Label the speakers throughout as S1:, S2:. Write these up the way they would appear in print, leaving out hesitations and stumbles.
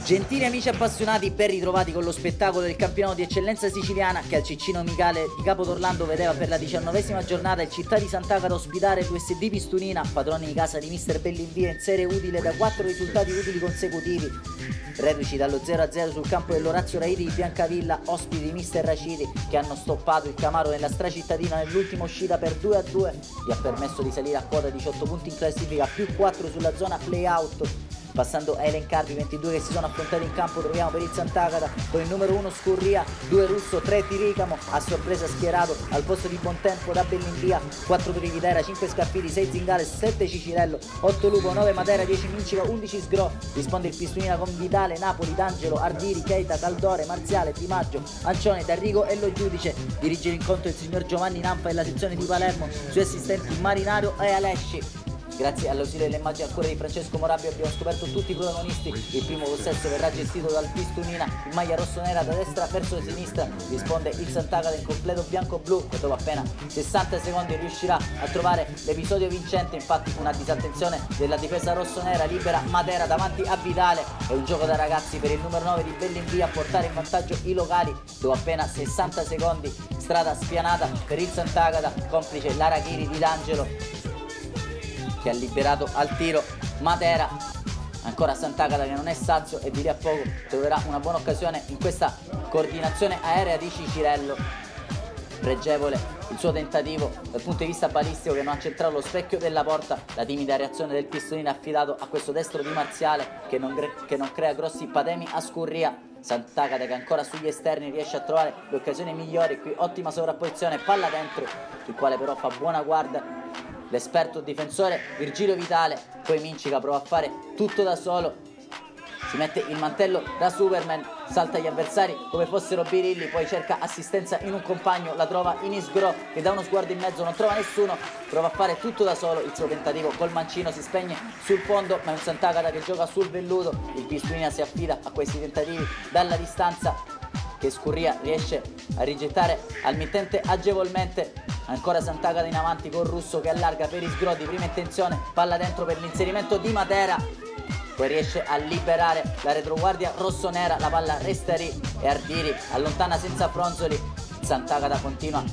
S1: Gentili amici appassionati, ben ritrovati con lo spettacolo del campionato di eccellenza siciliana che al Ciccino Micale di Capodorlando vedeva per la 19ª giornata il Città di Sant'Agata ospitare l'USD Pistunina, padroni di casa di mister Bellinvia in serie utile da 4 risultati utili consecutivi. Reduci dallo 0-0 sul campo dell'Orazio Raiti di Biancavilla, ospiti di mister Raciti che hanno stoppato il Camaro nella stracittadina nell'ultima uscita per 2-2, gli ha permesso di salire a quota 18 punti in classifica, più 4 sulla zona play-out. Passando a elencarvi i 22 che si sono affrontati in campo, troviamo per il Sant'Agata con il numero 1 Scurria, 2 Russo, 3 Tiricamo, a sorpresa schierato al posto di Bontempo da Bellinvia, 4 Trividera, 5 Scaffidi, 6 Zingales, 7 Cicirello, 8 Lupo, 9 Matera, 10 Mincica, 11 Sgro. Risponde il Pistunina con Vitale, Napoli, D'Angelo, Ardiri, Keita, Caldore, Marziale, Primaggio, Ancione, D'Arrigo e Lo Giudice. Dirige l'incontro il signor Giovanni Nampa e la sezione di Palermo, sui assistenti Marinario e Alesci. Grazie all'ausilio delle immagini a cura di Francesco Morabio abbiamo scoperto tutti i protagonisti. Il primo possesso verrà gestito dal Pistunina in maglia rossonera da destra verso sinistra. Risponde il Sant'Agata in completo bianco-blu che dopo appena 60 secondi riuscirà a trovare l'episodio vincente. Infatti una disattenzione della difesa rossonera libera Matera davanti a Vitale. È un gioco da ragazzi per il numero 9 di Bellinvia a portare in vantaggio i locali. Dopo appena 60 secondi strada spianata per il Sant'Agata, complice l'Arachiri di D'Angelo che ha liberato al tiro Matera. Ancora Sant'Agata che non è sazio e di lì a poco troverà una buona occasione in questa coordinazione aerea di Cicirello. Pregevole il suo tentativo dal punto di vista balistico che non ha centrato lo specchio della porta. La timida reazione del Pistonino affidato a questo destro di Marziale che non crea grossi patemi a Scurria. Sant'Agata che ancora sugli esterni riesce a trovare le occasioni migliori. Qui ottima sovrapposizione, palla dentro, il quale però fa buona guardia l'esperto difensore Virgilio Vitale. Poi Mincica prova a fare tutto da solo, si mette il mantello da Superman, salta gli avversari come fossero birilli, poi cerca assistenza in un compagno, la trova in Isgro che dà uno sguardo in mezzo, non trova nessuno, prova a fare tutto da solo. Il suo tentativo col mancino si spegne sul fondo, ma è un Sant'Agata che gioca sul velluto. Il Pistunina si affida a questi tentativi dalla distanza che Scurria riesce a rigettare al mittente agevolmente. Ancora Sant'Agata in avanti con Russo che allarga per Isgro di prima intenzione, palla dentro per l'inserimento di Matera, poi riesce a liberare la retroguardia rossonera, la palla resta lì e Ardiri allontana senza fronzoli. Sant'Agata continua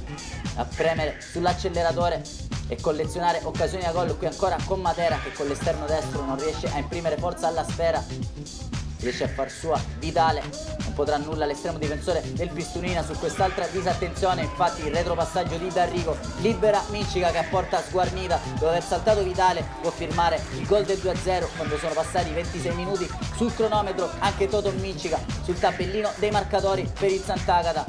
S1: a premere sull'acceleratore e collezionare occasioni da gol. Qui ancora con Matera che con l'esterno destro non riesce a imprimere forza alla sfera, riesce a far sua Vitale, non potrà nulla l'estremo difensore del Pistunina su quest'altra disattenzione. Infatti il retropassaggio di D'Arrigo libera Mincica che a porta sguarnita dopo aver saltato Vitale può firmare il gol del 2-0 quando sono passati 26 minuti sul cronometro. Anche Toto Mincica sul tabellino dei marcatori per il Sant'Agata.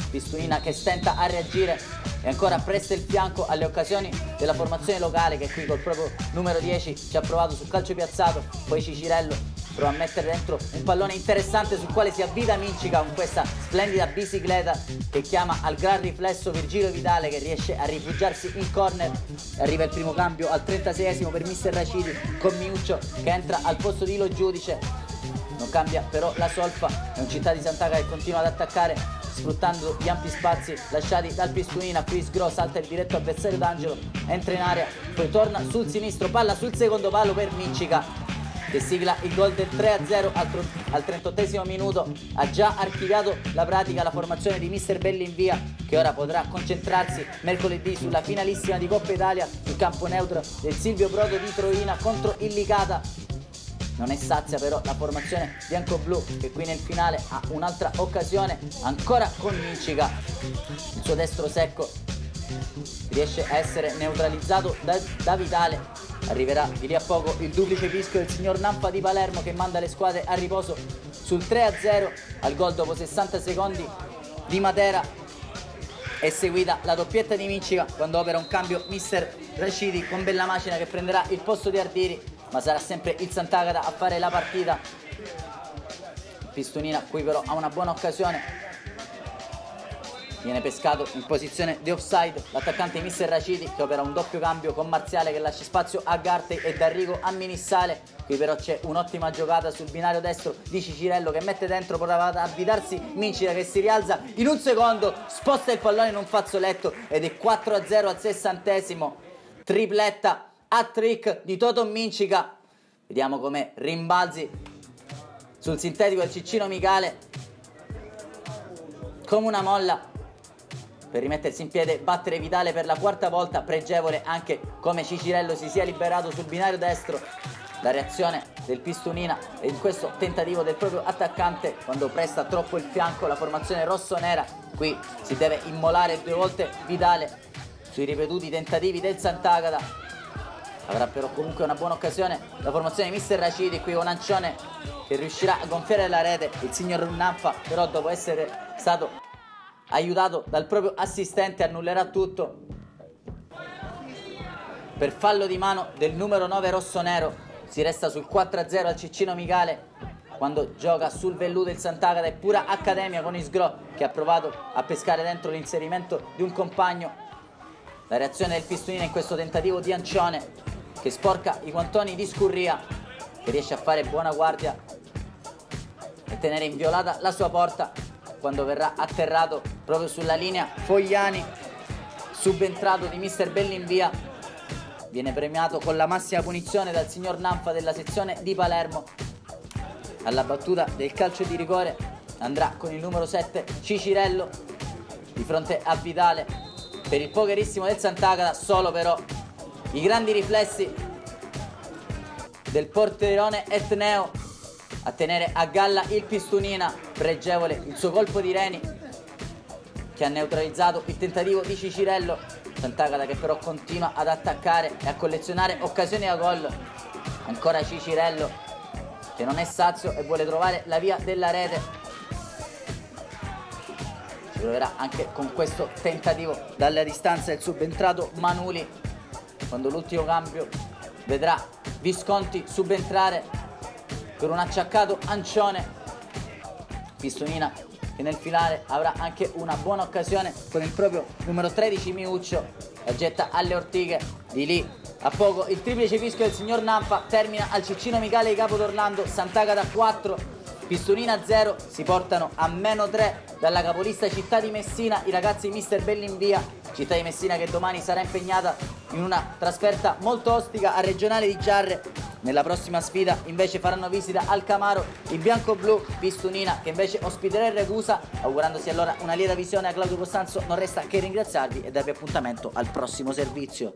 S1: Pistunina che stenta a reagire e ancora presta il fianco alle occasioni della formazione locale che qui col proprio numero 10 ci ha provato sul calcio piazzato. Poi Cicirello prova a mettere dentro un pallone interessante sul quale si avvita Mincica con questa splendida bicicletta che chiama al gran riflesso Virgilio Vitale che riesce a rifugiarsi in corner. Arriva il primo cambio al 36esimo per mister Raciti con Miuccio che entra al posto di Lo Giudice. Non cambia però la solfa, è un Città di Sant'Agata che continua ad attaccare sfruttando gli ampi spazi lasciati dal Pistunina. Qui Sgro salta il diretto avversario D'Angelo, entra in area, poi torna sul sinistro, palla sul secondo palo per Mincica che sigla il gol del 3-0 al 38esimo minuto. Ha già archiviato la pratica la formazione di mister Bellinvia che ora potrà concentrarsi mercoledì sulla finalissima di Coppa Italia sul campo neutro del Silvio Brodo di Troina contro il Licata. Non è sazia però la formazione bianco-blu che qui nel finale ha un'altra occasione ancora con Mincica. Il suo destro secco riesce a essere neutralizzato da Vitale. Arriverà di lì a poco il duplice fischio del signor Nampa di Palermo che manda le squadre a riposo sul 3-0 al gol dopo 60 secondi di Matera. È seguita la doppietta di Mincica quando opera un cambio mister Raciti con Bellamacina che prenderà il posto di Ardiri, ma sarà sempre il Sant'Agata a fare la partita. Pistunina qui però ha una buona occasione, viene pescato in posizione di offside l'attaccante mister Raciti che opera un doppio cambio con Marziale che lascia spazio a Garte e D'Arrigo a Minissale. Qui però c'è un'ottima giocata sul binario destro di Cicirello che mette dentro, prova ad avvitarsi Mincica che si rialza in un secondo, sposta il pallone in un fazzoletto ed è 4-0 al 60esimo. Tripletta hat-trick di Toto Mincica. Vediamo come rimbalzi sul sintetico del Ciccino Micale, come una molla per rimettersi in piede, battere Vitale per la quarta volta, pregevole anche come Cicirello si sia liberato sul binario destro. La reazione del Pistunina e in questo tentativo del proprio attaccante quando presta troppo il fianco la formazione rossonera. Qui si deve immolare 2 volte Vitale sui ripetuti tentativi del Sant'Agata. Avrà però comunque una buona occasione la formazione di Mister Raciti, qui con Ancione che riuscirà a gonfiare la rete. Il signor Nanfa però, dopo essere stato aiutato dal proprio assistente, annullerà tutto per fallo di mano del numero 9 rossonero. Si resta sul 4-0 al Ciccino Micale quando gioca sul velluto il Sant'Agata. È pura accademia con Isgro che ha provato a pescare dentro l'inserimento di un compagno. La reazione del Pistunina in questo tentativo di Ancione che sporca i guantoni di Scurria, che riesce a fare buona guardia e tenere inviolata la sua porta quando verrà atterrato proprio sulla linea Fogliani, subentrato di Mister Bellinvia. Viene premiato con la massima punizione dal signor Nanfa della sezione di Palermo. Alla battuta del calcio di rigore andrà con il numero 7 Cicirello di fronte a Vitale. Per il pokerissimo del Sant'Agata solo però i grandi riflessi del porterone etneo a tenere a galla il Pistunina. Pregevole il suo colpo di reni che ha neutralizzato il tentativo di Cicirello. Sant'Agata che però continua ad attaccare e a collezionare occasioni da gol. Ancora Cicirello che non è sazio e vuole trovare la via della rete. Si troverà anche con questo tentativo dalla distanza il subentrato Manuli, quando l'ultimo cambio vedrà Visconti subentrare per un acciaccato Ancione. Pistunina che nel finale avrà anche una buona occasione con il proprio numero 13 Miuccio, la getta alle ortiche. Di lì a poco il triplice fischio del signor Nanfa termina al Ciccino Micale di Capodorlando. Sant'Agata 4, Pistunina 0, si portano a -3 dalla capolista città di Messina i ragazzi di Mister Bellinvia. Città di Messina che domani sarà impegnata in una trasferta molto ostica al regionale di Giarre. Nella prossima sfida invece faranno visita al Camaro i bianco-blu. Pistunina che invece ospiterà il Ragusa. Augurandosi allora una lieta visione a Claudio Costanzo, non resta che ringraziarvi e darvi appuntamento al prossimo servizio.